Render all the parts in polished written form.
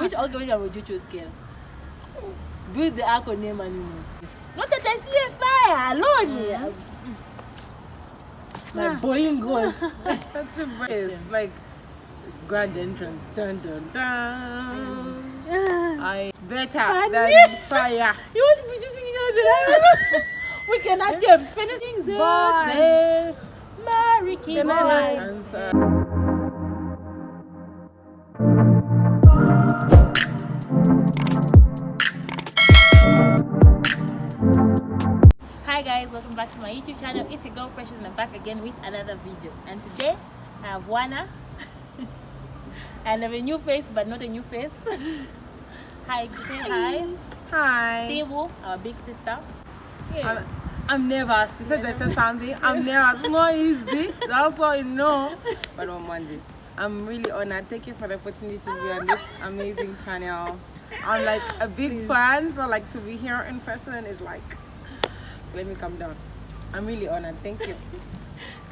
Which one would you choose, Kel? Build the ark or name animals? Not that I see a fire alone. My boiling goes. That's a yes, like grand entrance. Dun dun dun. I better than fire. You want me to sing each other? We cannot get finishing the Mary King. Hi guys, welcome back to my YouTube channel. It's your girl Precious and I'm back again with another video. And today I have Wana and I have a new face, but not a new face. Hi, say hi. Hi. Sibu, our big sister. Yeah. I'm nervous. You said I said something. I'm nervous. It's not easy. That's all you know. But on Monday, I'm really honored. Thank you for the opportunity to be on this amazing channel. I'm like a big fan, so like to be here in person is like, let me calm down. I'm really honored. Thank you.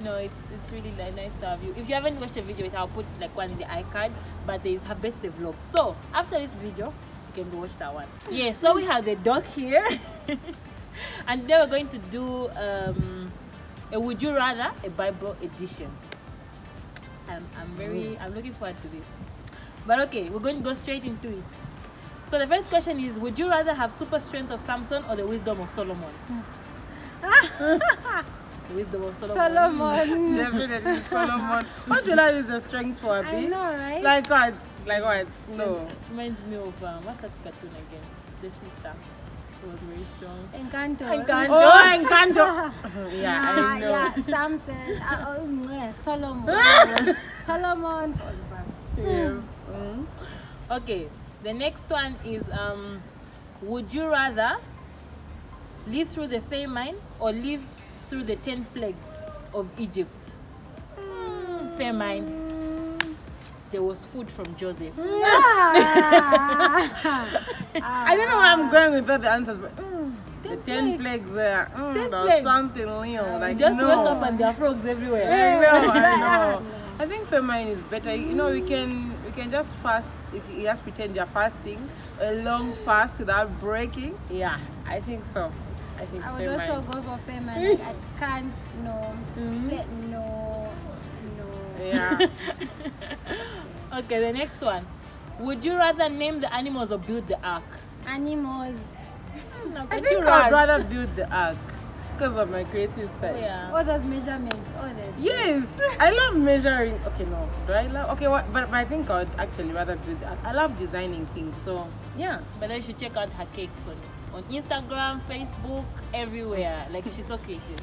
No, it's really nice to have you. If you haven't watched the video, I'll put like one in the iCard. But there is her birthday vlog. So after this video, you can go watch that one. Yeah. So we have the dog here, and then we're going to do a Would You Rather, a Bible edition. I'm looking forward to this. But okay, we're going to go straight into it. So the first question is: would you rather have super strength of Samson or the wisdom of Solomon? The wisdom of Solomon. Definitely Solomon. What will I use the strength for? I know, right? Like what? Like what? No. Reminds me of what's that cartoon again? The sister. It was very strong. Encanto. Oh, Encanto. Yeah, I know. Yeah, Samson. Solomon. Solomon. Yeah. Okay. The next one is would you rather live through the famine or live through the 10 plagues of Egypt? Famine. There was food from Joseph. I don't know where I'm going with all the answers, but the 10 plagues there. There was something real. Like, just no. wake up and there are frogs everywhere. I know. I think famine is better. You know, we can just fast. If you just pretend you're fasting, a long fast without breaking. Yeah, I think so. I think I would famine. also go for famine. Like, I can't, no. Yeah. Okay, the next one. Would you rather name the animals or build the ark? Animals. I think I'd rather build the ark because of my creative side. Yeah. All those measurements. All that. Yes, I love measuring. Okay, no. Do I love? Okay, what? But I think I'd actually rather build the ark. I love designing things. So yeah. But then you should check out her cakes on Instagram, Facebook, everywhere. Like she's so creative.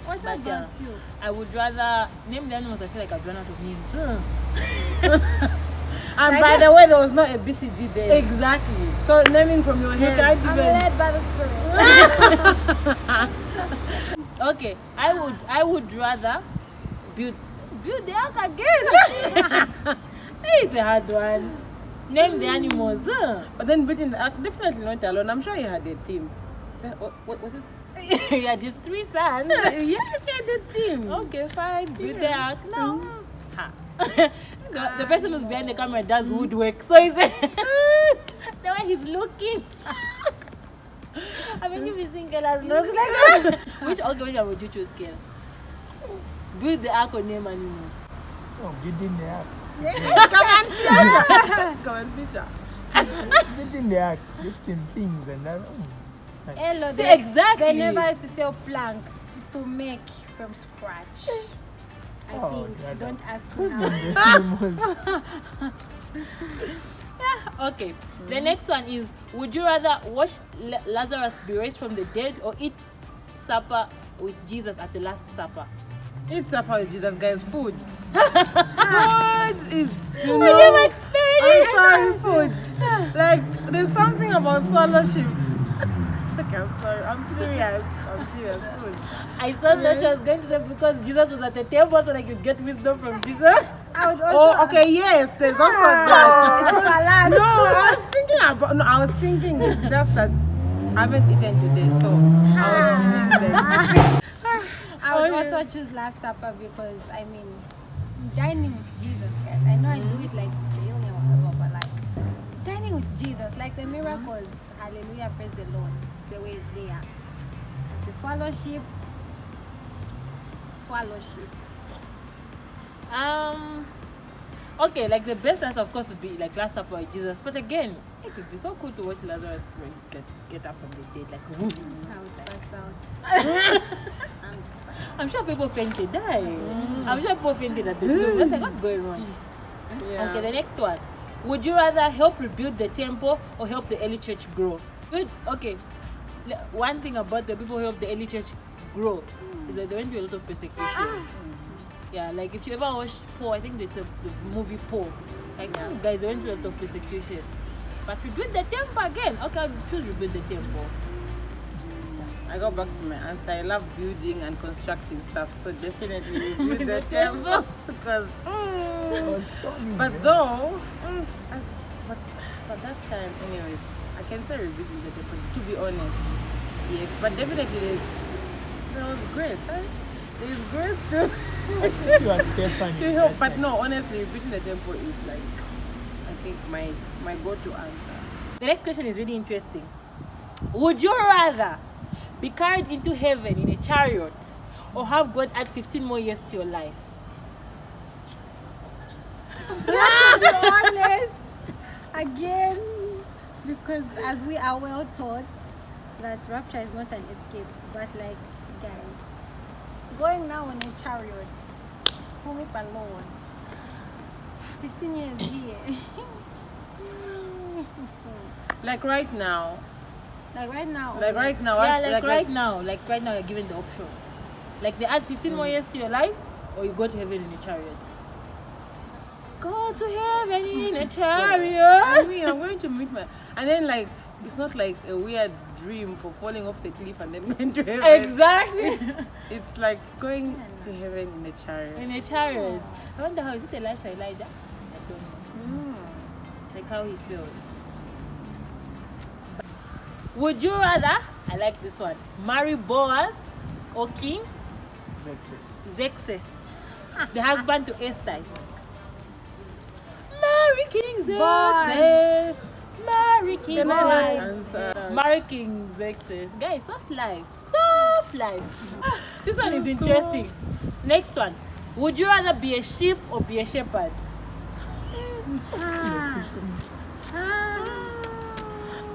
What But about you? I would rather name the animals. I feel like I've run out of names. And by the way, there was not a BCD there. Exactly. So naming from your head. I'm led by the spirit. Okay, I would rather build the ark again. It's a hard one. Name the animals. But then building the ark, definitely not alone. I'm sure you had a team. What was it? Yeah, just 3 sons. Yes, you had a team. Okay, fine. Build the ark. No. Ha. The person who's behind the camera does woodwork, so he's the way he's looking. I mean, if you think girls look like which one would you choose, Kel? Build the ark or name animals? Oh, building the ark. Come on, feature. Building the ark, lifting things and that. Hello, See, exactly. They never used to sell planks. It's to make from scratch. I think. God. Don't ask me now. Okay. The next one is: would you rather watch Lazarus be raised from the dead or eat supper with Jesus at the Last Supper? Eat supper with Jesus, guys. Food. Food is. We never experienced. I'm sorry, food. Like there's something about swallowship. Okay, I'm sorry. I'm serious. Food. I thought that she was going to say because Jesus was at the table so I could get wisdom from Jesus. I would also. Oh, okay. Yes, there's also that. No, I was thinking it's just that I haven't eaten today, so I was feeling that. I would also choose Last Supper because I mean, dining with Jesus, guys. I know I do it like daily or whatever, but like like the miracles. Hallelujah, praise the Lord. The way they are. The swallow sheep. Okay, like the best answer of course would be like Last Supper with Jesus. But again, it would be so cool to watch Lazarus get up from the dead. Like woo. I would pass out. I'm sorry. I'm sure people fainted, I'm sure people fainted at the zoo. That's like, what's going on? Yeah. Okay, the next one. Would you rather help rebuild the temple or help the early church grow? Good. Okay. One thing about the people who help the early church grow is that they went through a lot of persecution. Yeah, like if you ever watch Paul, I think it's the movie Paul. Like guys, they went through a lot of persecution. But rebuild the temple again. Okay, I'll choose rebuild the temple. I go back to my answer. I love building and constructing stuff, so definitely build the temple because. But though, but that time, anyways, I can say rebuilding the temple. To be honest, yes, but definitely there was grace. Right? There's grace too. You are Stephanie. To help, but no, honestly, rebuilding the temple is like, I think my go-to answer. The next question is really interesting. Would you rather be carried into heaven in a chariot or have God add 15 more years to your life? To be honest, again, because as we are well taught that rapture is not an escape, but like, guys, going now on a chariot, for me alone, 15 years here. Like right now. Like right now. Like right now. Yeah, like right now you're given the option. Like they add 15 more years to your life or you go to heaven in a chariot. Go to heaven in a chariot. I mean, I'm going to meet my... And then like, it's not like a weird dream for falling off the cliff and then going to heaven. Exactly. It's like going to heaven in a chariot. In a chariot. I wonder how is it Elijah? I don't know. Like how he feels. Would you rather, I like this one, marry Boaz or King Xerxes, the husband to Esther? Marry King Xerxes, marry King Xerxes, marry King Xerxes. Guys, soft life. This one is interesting. Next one. Would you rather be a sheep or be a shepherd?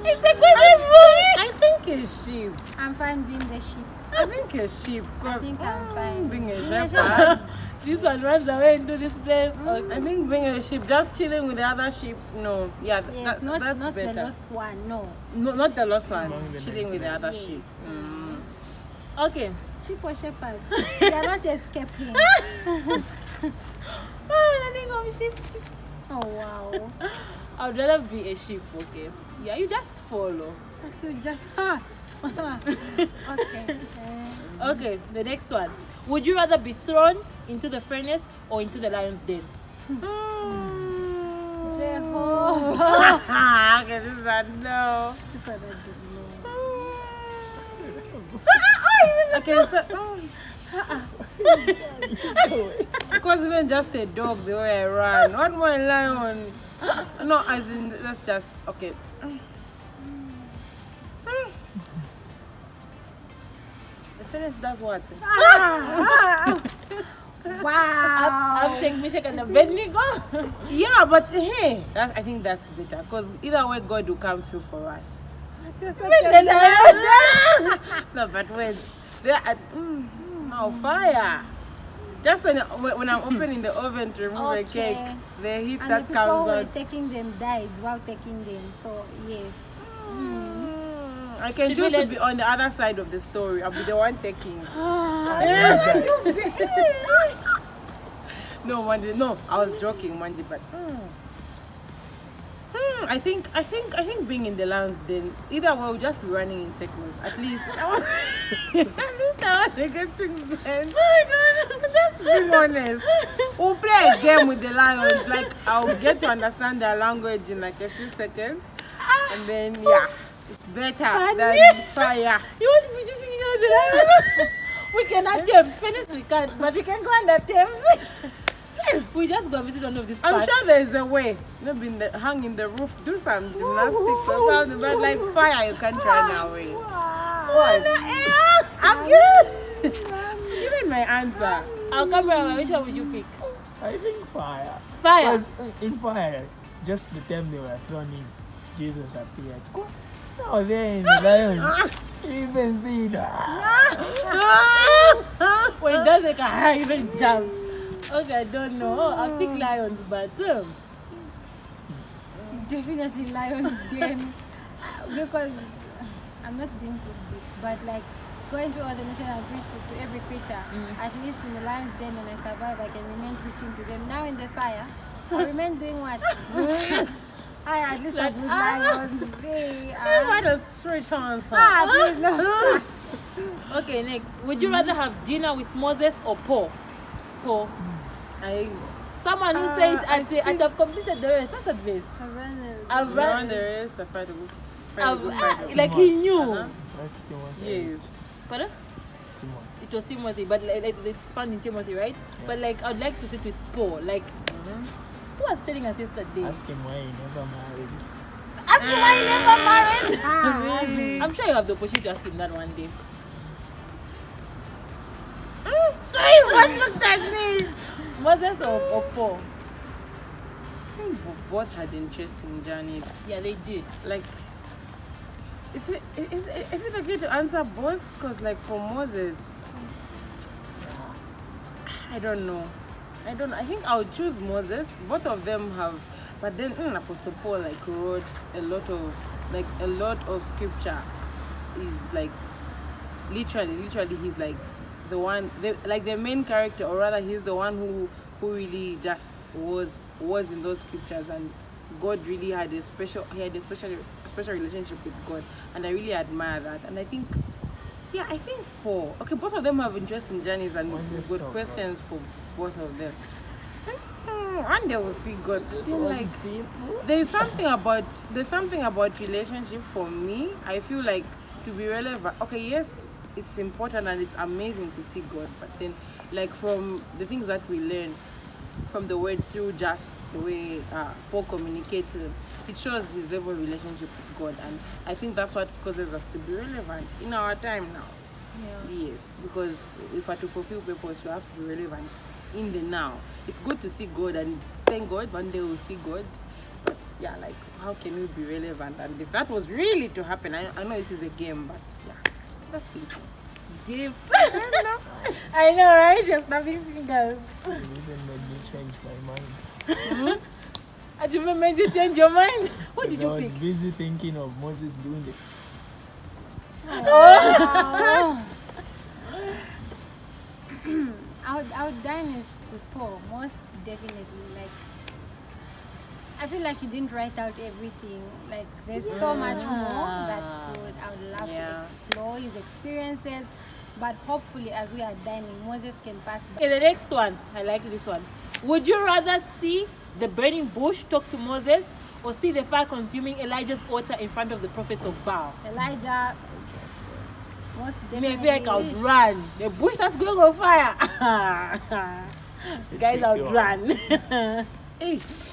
It's a Christmas movie. I think a sheep. I'm fine being the sheep. I think a sheep. I think I'm fine. Being a Being shepherd. This one runs away into this place. I think being a sheep, just chilling with the other sheep. No, yeah, Yes, not that's the better. lost one, no. No, not the lost one. Among the Chilling with the other Yes. sheep. Okay. Sheep or shepherd? They are not escaping. Nothing of sheep. Oh wow. I would rather be a sheep, okay? Yeah, you just follow. So just okay. Okay, the next one. Would you rather be thrown into the furnace or into the lion's den? Jehovah. Okay, this is a no. This one I didn't know. Okay, so it was even just a dog the way I ran. What more a lion? No, as in that's just okay. The furnace does what? Wow. I'm Shake Mishak and Abednego. Yeah, but hey, I think that's better because either way God will come through for us. No, but wait, they're at fire. Just when I'm opening the oven to remove the cake, the heat And that the people who comes were out. taking them died while taking them. So yes. I can Should choose we to let- be on the other side of the story. I'll be the one taking. No, Monday. No, I was joking, Monday, but I think being in the lion's den, either way, we'll just be running in circles. At least. At least I want to get things done. But let's be honest. We'll play a game with the lions. Like I'll get to understand their language in like a few seconds, and then yeah, it's better than fire. You want to be just singing out the lion? We cannot Thames. Finish we can't, but we can go under Thames. We just go visit one of these I'm parts. sure there's a way. Maybe hang in the roof, do some gymnastics or something, but like fire, you can't run away. What? I'm good. Give me my answer. Our camera, which one would you pick? I think fire. Fire. Because in fire, just the time they were thrown in, Jesus appeared. No, then the lions. You even see that. When it does like a high even jump. Okay, I don't know. I'll pick lions, but Definitely lions then. Because I'm not being too deep, but like going to all the nations and preach to every creature. At least in the lion's den, when I survive, I can remain preaching to them. Now in the fire, I remain doing what? At least I would lions. What a straight answer. Please no. okay, next. Would you rather have dinner with Moses or Paul? Paul. Someone who said I've completed the race. What's that verse? I've Run the race, I fight a good fight. like he knew. Yes. Pardon? Timothy. It was Timothy, but like, it's found in Timothy, right? Yeah. But like I'd like to sit with Paul. Like who was telling us yesterday? Ask him why he never married. Ask him why he never married. Really? I'm sure you have the opportunity to ask him that one day. Sorry, what looked at me? Moses or Paul? I think both had interesting journeys. Yeah, they did. Like, is it okay to answer both? Because like for Moses, I don't know. I think I would choose Moses. Both of them have, but then Apostle Paul like wrote a lot of scripture. Is like literally he's like the one, the main character, or rather he's the one who really just was in those scriptures, and God really had a special relationship with God, and I really admire that. And I think Paul. Okay, both of them have interesting journeys and good questions for both of them. One day we'll see God. Then, like, there's something about relationship for me. I feel like to be relevant. Okay, yes, it's important and it's amazing to see God, but then like from the things that we learn from the word through just the way Paul communicates, it shows his level of relationship with God, and I think that's what causes us to be relevant in our time now. Yeah. Yes, because if we're to fulfill purpose, we have to be relevant in the now. It's good to see God, and thank God one day we'll see God. But yeah, like how can we be relevant? And if that was really to happen, I know it is a game, but yeah, that's deep. Deep. I know, right? You're snapping fingers. You even made me change my mind. I didn't made you change your mind. What did you I was pick? busy thinking of Moses doing it. Oh. I would dine with Paul, most definitely. Like, I feel like he didn't write out everything. Like, there's so much more that I would love to explore his experiences. But hopefully, as we are dining, Moses can pass by. Okay, the next one. I like this one. Would you rather see the burning bush talk to Moses, or see the fire consuming Elijah's altar in front of the prophets of Baal? Elijah, most definitely. Me, I feel like I would run. The bush that's going on fire. Guys, I would run. Ish.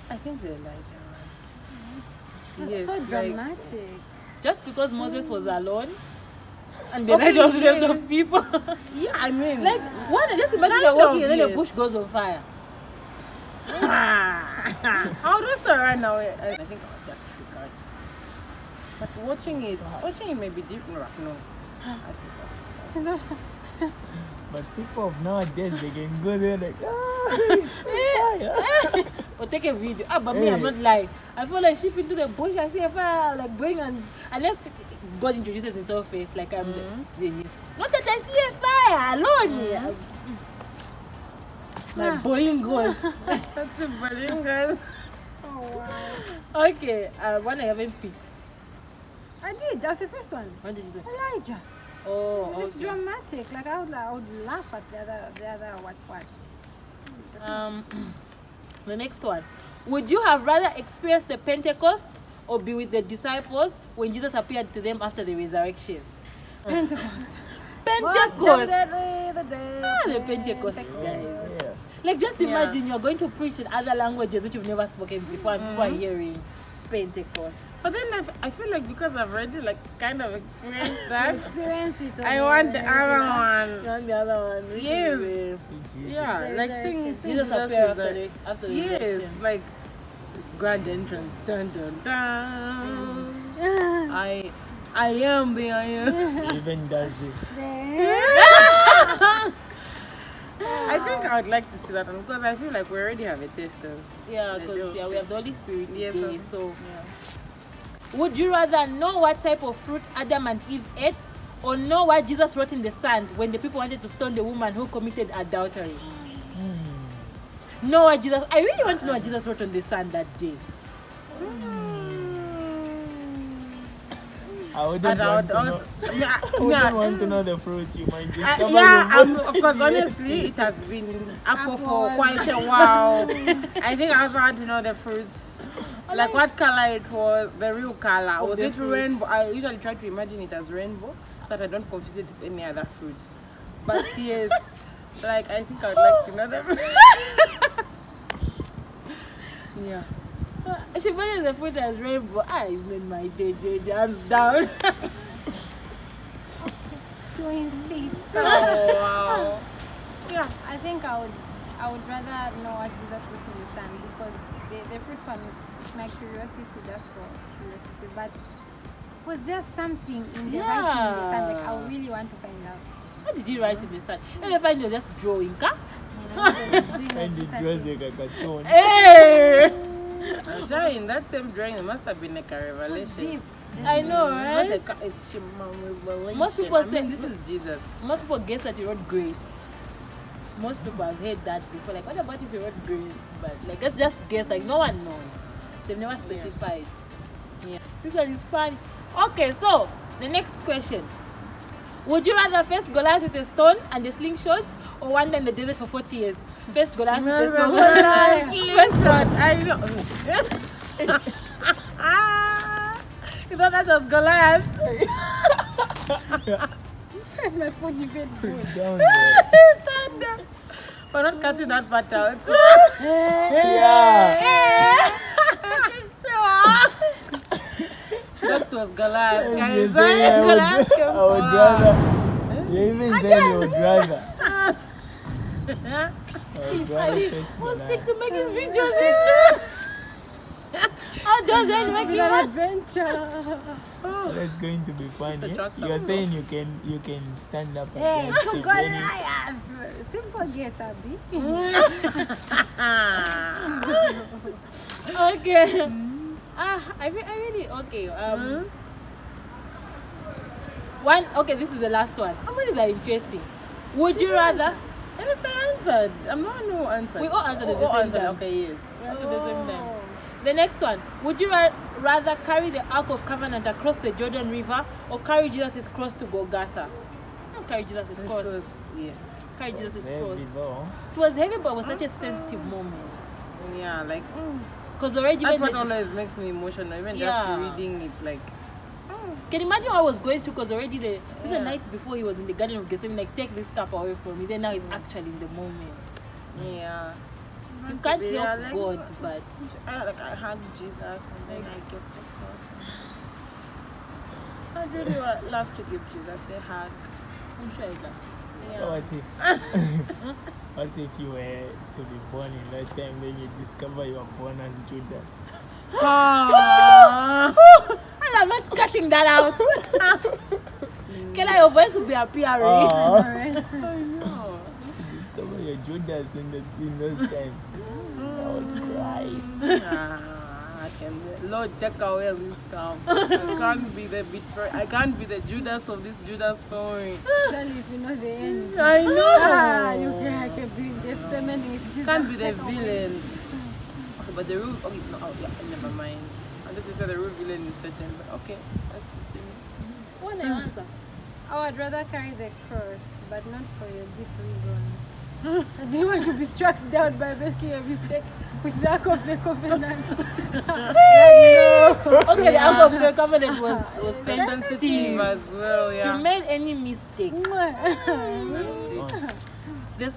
I think the Elijah one. It's so dramatic. Just because Moses was alone and Elijah was with a lot of people. Yeah, I mean, Like, what? Just imagine you're walking and then the bush goes on fire. I would also run away. I think I would just freak out. But watching it may be different. No. But people of nowadays, they can go there like, Or take a video. But me, I'm not lying. I feel like sheep into the bush. I see a fire like burning, and unless God introduces himself first, like I'm the not that I see a fire alone. My boiling goes. That's a boiling girl. Oh, wow. Okay, one I haven't picked. I did. That's the first one. What did you say? Elijah. Oh, It's okay. dramatic. Like I would laugh at the other what. The next one. Would you have rather experienced the Pentecost or be with the disciples when Jesus appeared to them after the resurrection? Pentecost. Pentecost. The Pentecost, guys. Yeah. Like, just imagine you're going to preach in other languages which you've never spoken before, and people are hearing Pentecost. But then I feel like because I've already like kind of experienced that, Experience it. I want the other You one. want the other one? Which Yes. is Yeah, The like resurrection. sing Jesus appear after resurrection. the Yes, resurrection. like grand entrance. Dun dun dun. I am the I am. He even does this. I think I would like to see that one because I feel like we already have a taste of. Yeah, They because do. we have the Holy Spirit Yes, today, sir. so would you rather know what type of fruit Adam and Eve ate, or know what Jesus wrote in the sand when the people wanted to stone the woman who committed adultery? Know what Jesus. I really want to know what Jesus wrote on the sand that day. I wouldn't And I want would to know. also, I wouldn't want to know the fruit you might discover. yeah, your of course, honestly, it has been apple for Apple. quite a while. I think I also want to know the fruits. Like what color it was, the real color. Of Was the it fruits. rainbow? I usually try to imagine it as rainbow so that I don't confuse it with any other fruit. But yes, like I think I would like to know the fruit. Yeah. She put the fruit as rainbow. I made my day, hands down. To insist. Oh wow. Yeah, I think I would rather know what Jesus wrote in the sand because the fruit one is my curiosity, that's for curiosity. But was there something in the writing in the sand? Like I would really want to find out. What did you write in the sand? And I find you're just drawing, huh? And it was like a cartoon. Hey! I'm sure in that same drawing it must have been like a revelation. Deep. I know, Not right? like it's a revelation. Most people I mean, think- this is Jesus. Most people guess that he wrote grace. Most people have heard that before. Like, what about if he wrote grace? But like, let's just guess. Like, no one knows. They've never specified. Yeah. This one is fun. Okay, so the next question: would you rather face Goliath with a stone and a slingshot, or wander in the desert for 40 years? Face Goliath with a stone. I know. You thought that was Goliath? That's my phone even good. Down there. We're not cutting that part out. Yeah. That was Goliath, And guys. they say I Goliath came I would from- rather. You even said you would rather. I would rather face Who's Goliath. to making videos? How does that make It's it an work? adventure. That's going to be funny. trucks You're up. saying you can stand up Hey, against to it. Goliath. Simple guess, Abby. Okay. I really okay. One. Okay, this is the last one. How many are interesting? Would you rather? Yes, I answered. I'm not who answered. We all answered at the All same answered. time. Okay, yes. We answered the same time. Oh. The next one. Would you rather carry the Ark of Covenant across the Jordan River, or carry Jesus' cross to Golgotha? Don't carry Jesus' cross. Because, yes. Carry Jesus' Heavy cross. though. It was heavy, but it was such a sensitive moment. Yeah, like Because already that when part the- always makes me emotional. Even Yeah. just reading it, like can you imagine what I was going through? Because already the Yeah. night before he was in the Garden of Gethsemane, like, take this cup away from me. Then now he's actually in the moment. yeah. You can't Yeah, help like- God, but I hug Jesus and then I get the cross. I'd really love to give Jesus a hug. I'm sure I can. So what if what if you were to be born in that time, then you discover you are born as Judas? And I'm not cutting that out. Can your voice will be appearing? Oh, Alright. No. discover you're Judas in those times. I would cry. I can. Lord, take away this stuff. I can't be the betrayer. I can't be the Judas of this Judas story. Especially if you know the end. I know. You can be in Gethsemane with Jesus. Can't be the Take away. villain. Okay, but the real. Okay, no, oh, yeah, never mind. I thought you said the real villain is Satan. But okay, let's continue. When I answer. I would rather carry the cross, but not for your deep reasons. I didn't want to be struck down by making a mistake with the Ark of the Covenant. Okay, the Ark of the Covenant was Sensitive sensitive. as well, If you yeah. made any mistake, the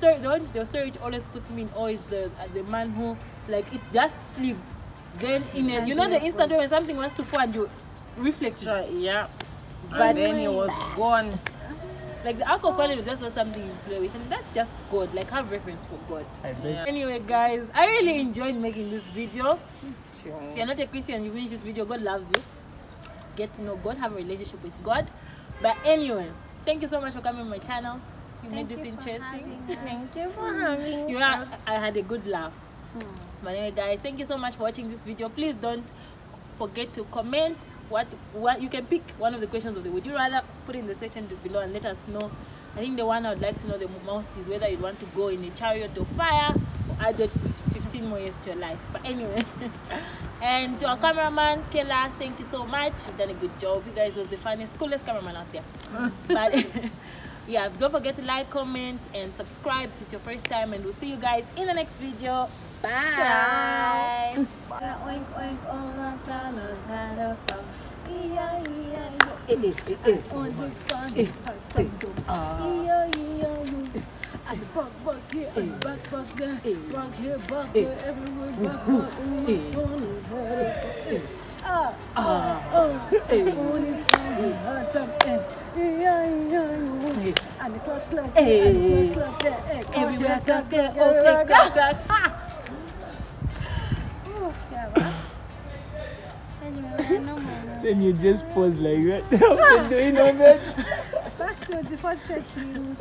story which always puts me in awe is the man who, like, it just slipped. Then you know the instant when something wants to fall and you reflex. Sure, yeah. But And then he was gone. like the Ark of Covenant is just not something you play with, and that's just God. Like, have reference for God. I bet. Yeah. Anyway, guys, I really enjoyed making this video. If you're not a Christian, you finish this video, God loves you. Get to know God, have a relationship with God. But anyway, thank you so much for coming on my channel. You made this interesting. Thank you for having me. I had a good laugh. But anyway, guys, thank you so much for watching this video. Please don't forget to comment what you can pick one of the questions of the would you rather, put in the section below and let us know. I think the one I would like to know the most is whether you'd want to go in a chariot of fire or add 15 more years to your life. But anyway, and to our cameraman Kela, thank you so much. You've done a good job. You guys was the funniest, coolest cameraman out there. But yeah, don't forget to like, comment, and subscribe if it's your first time, and we'll see you guys in the next video. Bye. Oink, oink, all my colors had a house. On his front, and buck here, and buck there, buck here, everywhere, buck, on his front, he had something. And the clock, Everywhere, clap, there, okay, clap. Anyway, no more. Then you just pause like that. After doing all that. Back to the first section.